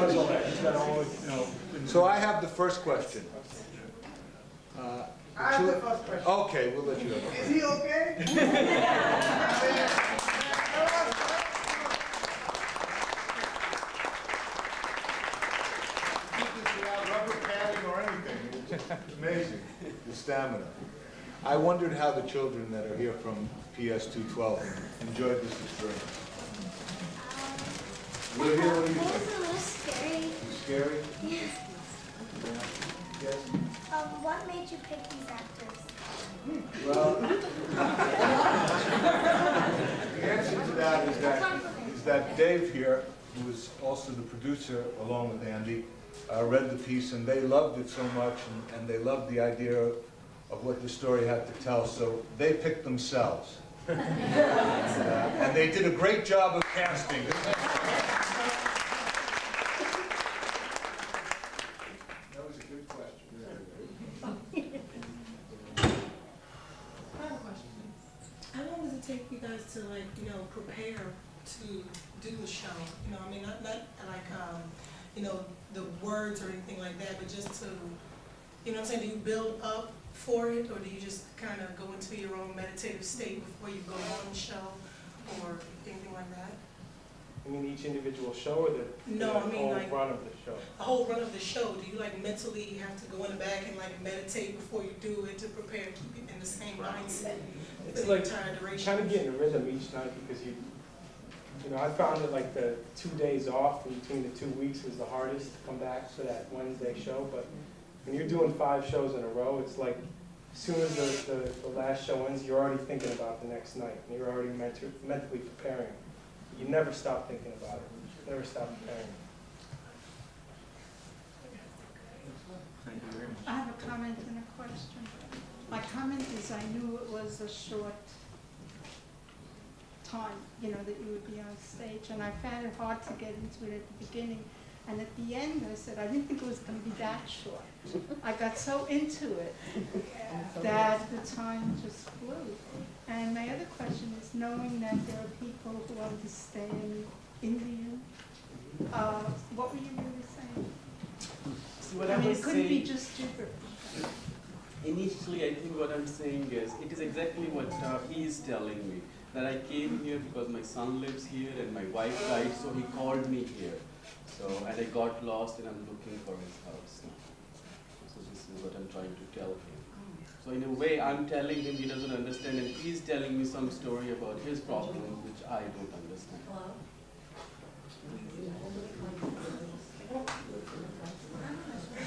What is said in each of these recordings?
does all that. He's got all, So I have the first question. I have the first question. Okay, we'll let you go. Is he okay? Without rubber padding or anything. It's amazing. The stamina. I wondered how the children that are here from PS 212 enjoyed this experience. We're here, what do you It was think? a little scary. Scary? Yes. Yes? What made you pick these actors? Well, the answer to that is that Dave here, who is also the producer along with Andy, read the piece and they loved it so much and they loved the idea of what the story had to tell, so they picked themselves. And they did a great job of casting. That was a good question. I have a question. How long does it take you guys to, like, prepare to do the show? I mean, not like, the words or anything like that, but just to, what I'm saying, do you build up for it, or do you just kind of go into your own meditative state before you go on the show, or anything like that? I mean, each individual show or the No, I mean, whole like, run of the show? the whole run of the show. Do you, like, mentally have to go in the back and, like, meditate before you do it to prepare and keep it in the same mindset for It's the like entire duration? kind of getting a rhythm each night because I found that like the 2 days off in between the 2 weeks was the hardest to come back for that Wednesday show. But when you're doing 5 shows in a row, it's like as soon as the last show ends, you're already thinking about the next night. And you're already mentally preparing. You never stop thinking about it. You never stop preparing. Thank you very much. I have a comment and a question. My comment is I knew it was a short time, that you would be on stage, and I found it hard to get into it at the beginning. And at the end, I said, I didn't think it was going to be that short. I got so into it that the time just flew. And my other question is, knowing that there are people who understand Indian, what were you really saying? So what I mean, was it couldn't be saying- just gibberish. Initially, I think what I'm saying is, it is exactly what he is telling me. That I came here because my son lives here and my wife died, so he called me here. And I got lost and I'm looking for his house now. So this is what I'm trying to tell him. So in a way, I'm telling him he doesn't understand, and he's telling me some story about his problem, which I don't understand.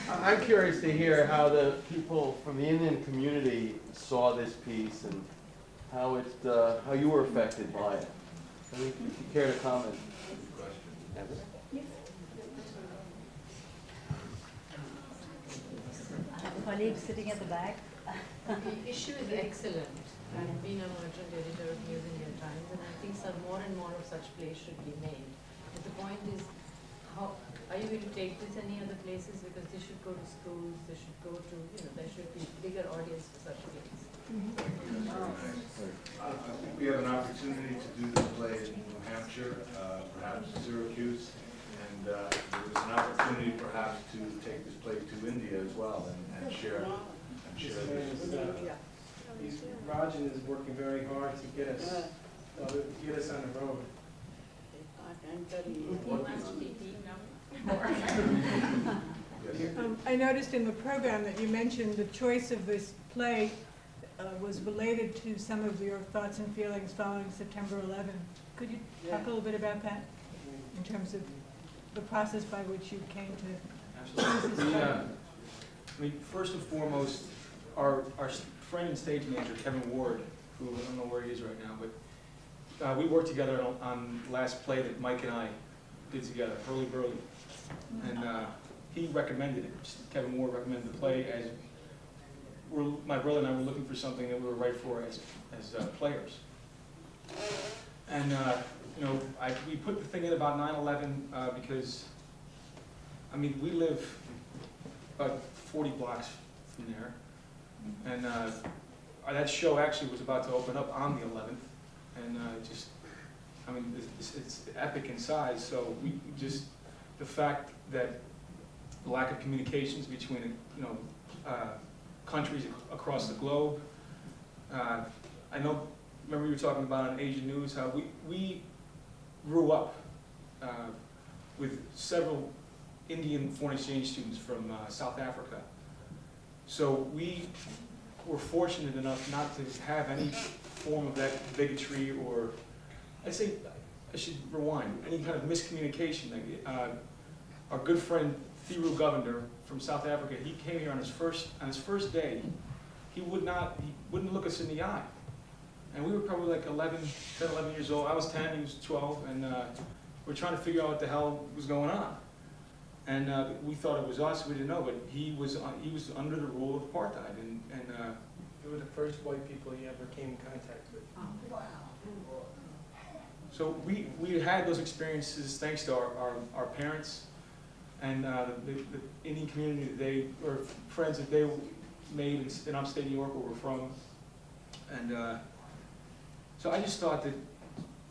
I'm curious to hear how the people from the Indian community saw this piece and how you were affected by it. If you care to comment. Colleagues sitting at the back. The issue is excellent. I've been a merchant editor of News Indian Times, and I think more and more of such plays should be made. But the point is, how are you going to take this any other places? Because they should go to schools, they should go to, there should be bigger audience for such plays. I think we have an opportunity to do this play in New Hampshire, perhaps Syracuse, and there is an opportunity perhaps to take this play to India as well and share this. Rajan is working very hard to get us on the road. I noticed in the program that you mentioned the choice of this play was related to some of your thoughts and feelings following September 11. Could you talk a little bit about that in terms of the process by which you came to choose this play? I mean, first and foremost, our friend and stage manager, Kevin Ward, who I don't know where he is right now, but we worked together on the last play that Mike and I did together, Hurly Burly. And he recommended it. Kevin Ward recommended the play as my brother and I were looking for something that we were right for as players. And we put the thing in about 9/11 because, I mean, we live about 40 blocks from there, and that show actually was about to open up on the 11th, and it's epic in size. So we just the fact that the lack of communications between, countries across the globe. I know, remember you were talking about on Asian News, how we grew up with several Indian foreign exchange students from South Africa. So we were fortunate enough not to have any form of that bigotry, or, I should rewind, any kind of miscommunication. Our good friend Thiru Govender from South Africa, he came here on his first day. He wouldn't look us in the eye. And we were probably like 10, 11 years old. I was 10, he was 12, and we're trying to figure out what the hell was going on. And we thought it was us, we didn't know, but he was under the rule of apartheid. And You were the first white people you ever came in contact with. Wow. so we had those experiences thanks to our parents and the Indian community or friends that they made in upstate New York, where we're from. And so I just thought that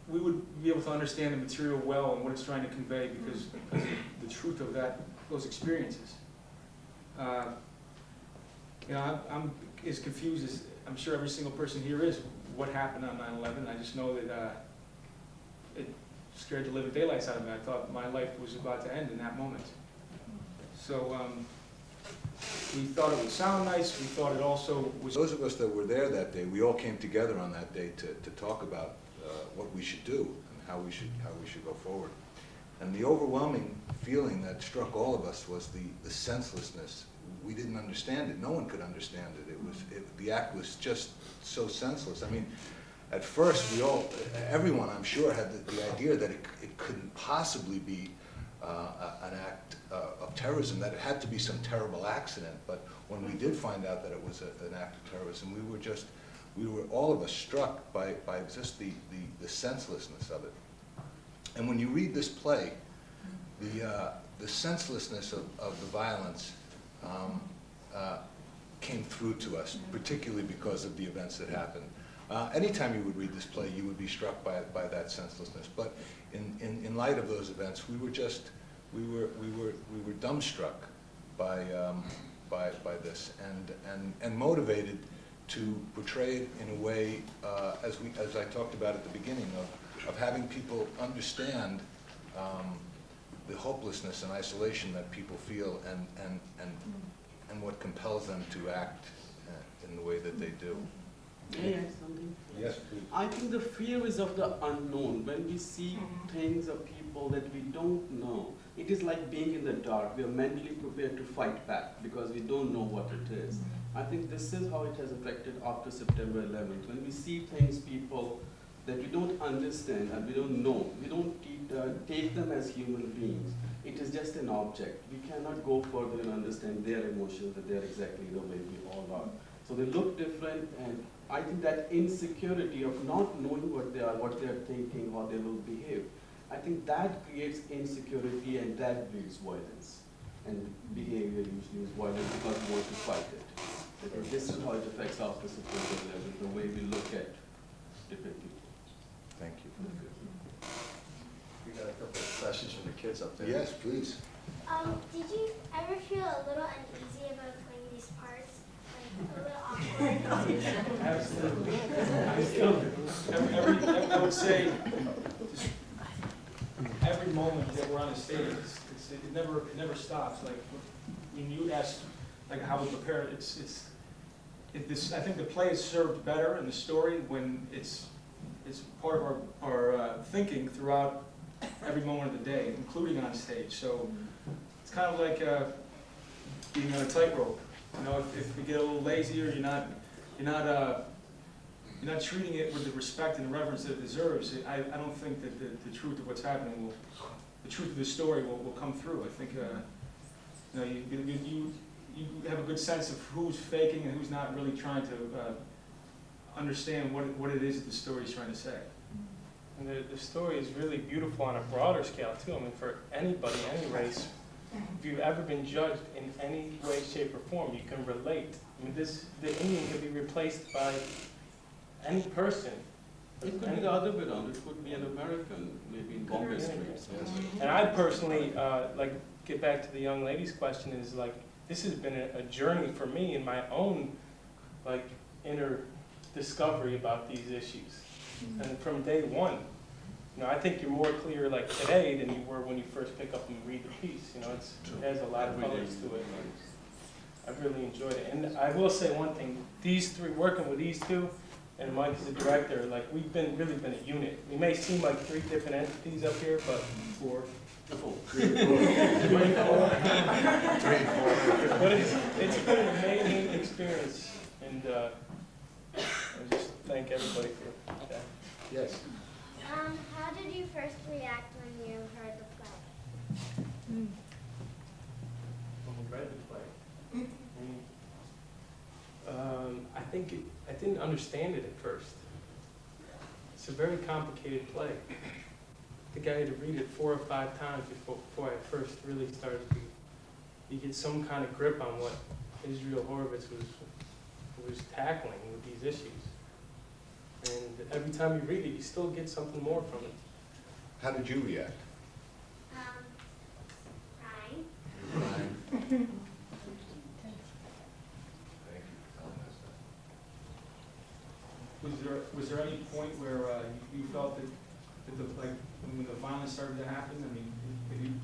we would be able to understand the material well and what it's trying to convey because of the truth of those experiences. I'm as confused as I'm sure every single person here is what happened on 9/11. I just know that it scared the living daylights out of me. I thought my life was about to end in that moment. So we thought it would sound nice. We thought it also was. Those of us that were there that day, we all came together on that day to talk about what we should do and how we should go forward. And the overwhelming feeling that struck all of us was the senselessness. We didn't understand it. No one could understand it. The act was just so senseless. I mean, at first everyone I'm sure had the idea that it couldn't possibly be an act of terrorism, that it had to be some terrible accident. But when we did find out that it was an act of terrorism, we were all of us struck by just the senselessness of it. And when you read this play, the senselessness of the violence came through to us, particularly because of the events that happened. Anytime you would read this play, you would be struck by that senselessness. But in light of those events, we were dumbstruck by this and motivated to portray it in a way, as I talked about at the beginning, of having people understand the hopelessness and isolation that people feel and what compels them to act in the way that they do. May I add something? Yes, please. I think the fear is of the unknown. When we see things or people that we don't know, it is like being in the dark. We are mentally prepared to fight back because we don't know what it is. I think this is how it has affected after September 11th. When we see things, people that we don't understand and we don't know, we don't take them as human beings. It is just an object. We cannot go further and understand their emotions, that they're exactly the way we all are. So they look different, and I think that insecurity of not knowing what they are thinking, how they will behave, I think that creates insecurity and that breeds violence. And behavior usually is violent because we want to fight it. Because this is how it affects after September 11th, the way we look at different people. Thank you. We got a couple of questions from the kids up there. Yes, please. Did you ever feel a little uneasy about playing these parts? Like a little awkward? Absolutely. I would say every moment that we're on the stage, it never stops. Like when you ask, like how we prepare, I think the play is served better in the story when it's part of our thinking throughout every moment of the day, including on stage. So it's kind of like being on a tightrope. You know, if we get a little lazy or you're not treating it with the respect and reverence that it deserves, I don't think that the truth of what's happening the truth of the story will come through. I think you have a good sense of who's faking and who's not really trying to understand what it is that the story is trying to say. And the story is really beautiful on a broader scale too. I mean, for anybody, any race, if you've ever been judged in any way, shape, or form, you can relate. I mean, the Indian can be replaced by any person It could be the other way around. It could be an American, maybe in Bombay streets. Yes. And I personally, like, get back to the young lady's question, is like, this has been a journey for me in my own, like, inner discovery about these issues. And from day one, you know, I think you're more clear, like, today than you were when you first pick up and read the piece. You know, it has a lot of colors to it. And I've really enjoyed it. And I will say one thing, these three, working with these two, and Mike as the director, like, we've really been a unit. We may seem like three different entities up here, but four. But it's been an amazing experience, and I just thank everybody for that. Yes. How did you first react when you heard the play? When we read the play, I think I didn't understand it at first. It's a very complicated play. I think I had to read it 4 or 5 times before I first really started to get some kind of grip on what Israel Horovitz was tackling with these issues. And every time you read it, you still get something more from it. How did you react? Crying. Thank you. Was there any point where you felt that like when the violence started to happen? I mean,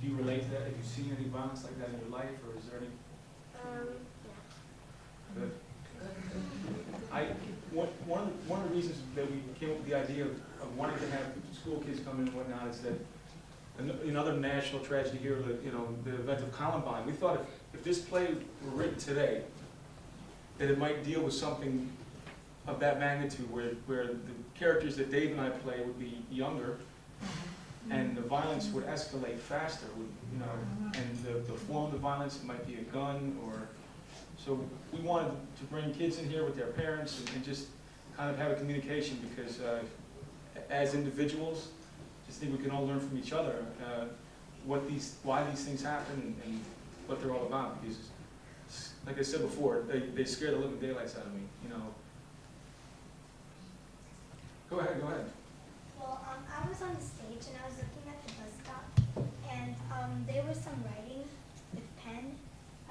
do you relate to that? Have you seen any violence like that in your life, or is there any? Yeah. Good. One of the reasons that we came up with the idea of wanting to have school kids come in and whatnot is that another national tragedy here, the event of Columbine. We thought if this play were written today, that it might deal with something of that magnitude, where the characters that Dave and I play would be younger, and the violence would escalate faster. And the form of the violence, it might be a gun, or so we wanted to bring kids in here with their parents and just kind of have a communication, because as individuals, just think we can all learn from each other why these things happen and what they're all about. Because, like I said before, they scare the living daylights out of me. Go ahead. Well, I was on the stage and I was looking at the bus stop, and there was some writing with pen.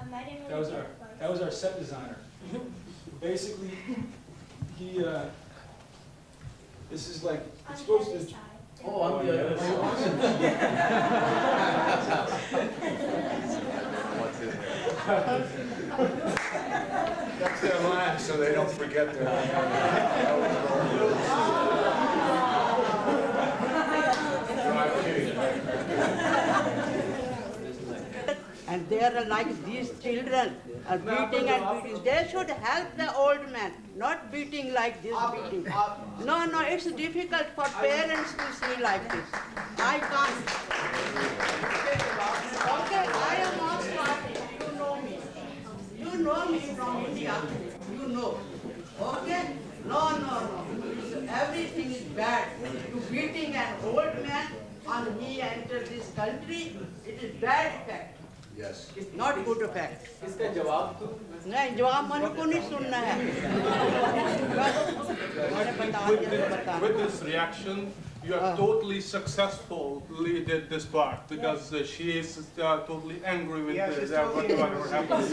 I didn't really get it. That was our set designer. Basically, he this is like it's supposed to. Side. Oh, on the other side. What's in there? That's their line, so they don't forget their And they are like these children are beating and beating. They should help the old man, not beating like this beating. No, it's difficult for parents to see like this. I can't. Okay, I am also artist. You know me. You know me from India. You know. Okay? No. Everything is bad. You beating an old man and he entered this country, it is bad effect. Yes. It's not good effect. इसका जवाब तो नहीं जवाब मन को नहीं सुनना है With this reaction, you have totally successfully did this part, because she is totally angry with whatever happened.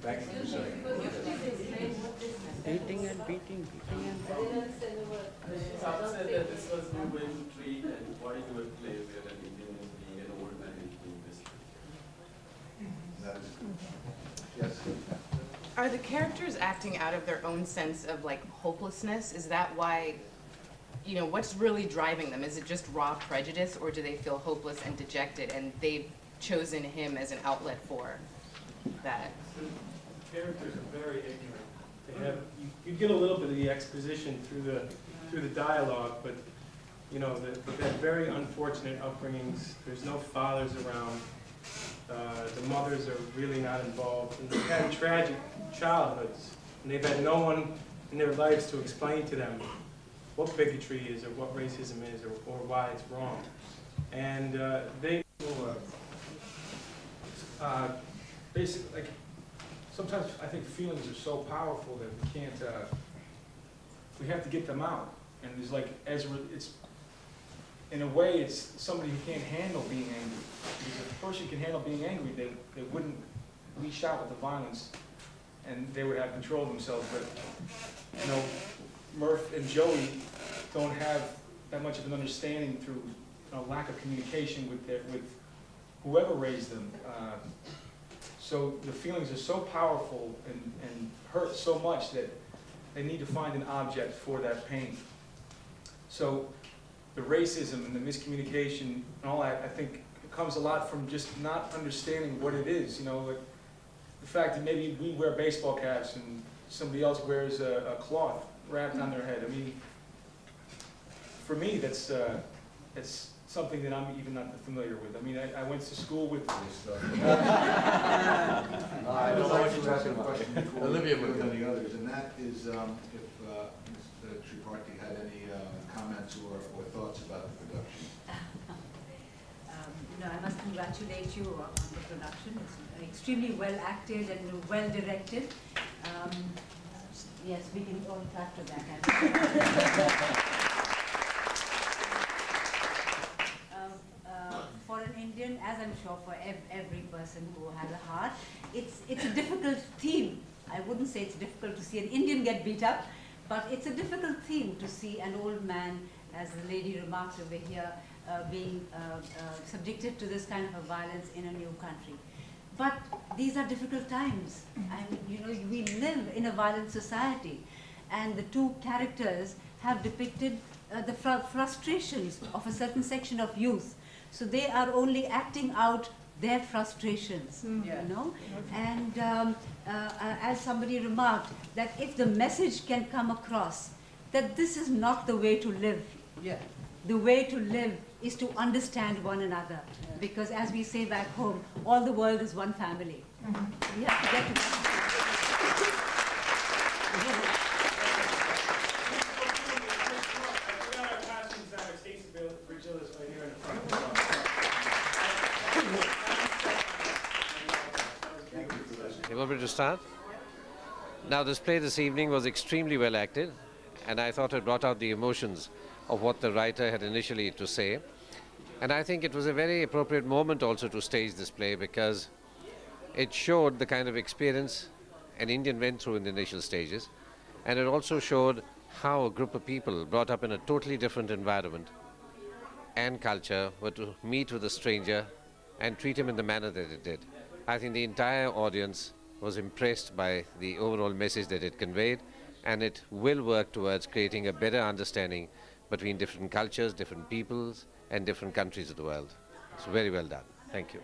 Thank you for saying beating and beating and Sab said that this was new way to treat, and why do a play where an Indian is being an old man is being mistreated? Yes. Are the characters acting out of their own sense of like hopelessness? Is that why, what's really driving them? Is it just raw prejudice, or do they feel hopeless and dejected and they've chosen him as an outlet for that? The characters are very ignorant. They have you get a little bit of the exposition through the dialogue, but they have very unfortunate upbringings. There's no fathers around. The mothers are really not involved, and they've had tragic childhoods, and they've had no one in their lives to explain to them what bigotry is, or what racism is, or why it's wrong. And they Basically, like, sometimes I think feelings are so powerful that we can't, we have to get them out. And there's like, it's, in a way, it's somebody who can't handle being angry. Because if a person can handle being angry, they wouldn't leash out with the violence, and they would have control of themselves. But, you know, Murph and Joey don't have that much of an understanding through a lack of communication with whoever raised them. So the feelings are so powerful and hurt so much that they need to find an object for that pain. So the racism and the miscommunication and all that, I think, comes a lot from just not understanding what it is. You know, like the fact that maybe we wear baseball caps and somebody else wears a cloth wrapped on their head. I mean, for me, that's something that I'm even not familiar with. I mean, I went to school with this stuff. I would like to ask a question before Olivia we would go go. to the others, and that is if Mr. Triparthi had any comments or thoughts about the production. No, I must congratulate you on the production. It's extremely well acted and well directed. Yes, we can all clap to that. For an Indian, as I'm sure for every person who has a heart, it's a difficult theme. I wouldn't say it's difficult to see an Indian get beat up, but it's a difficult theme to see an old man, as the lady remarked over here, being subjected to this kind of a violence in a new country. But these are difficult times. And you know, we live in a violent society, and the two characters have depicted the frustrations of a certain section of youth. So they are only acting out their frustrations, you know. And as somebody remarked, that if the message can come across that this is not the way to live. The way to live is to understand one another, because as we say back home, all the world is one family. We have to get to that. You want me to start? Now, this play this evening was extremely well acted, and I thought it brought out the emotions of what the writer had initially to say. And I think it was a very appropriate moment also to stage this play, because it showed the kind of experience an Indian went through in the initial stages, and it also showed how a group of people brought up in a totally different environment and culture were to meet with a stranger and treat him in the manner that it did. I think the entire audience was impressed by the overall message that it conveyed, and it will work towards creating a better understanding between different cultures, different peoples, and different countries of the world. It's very well done. Thank you.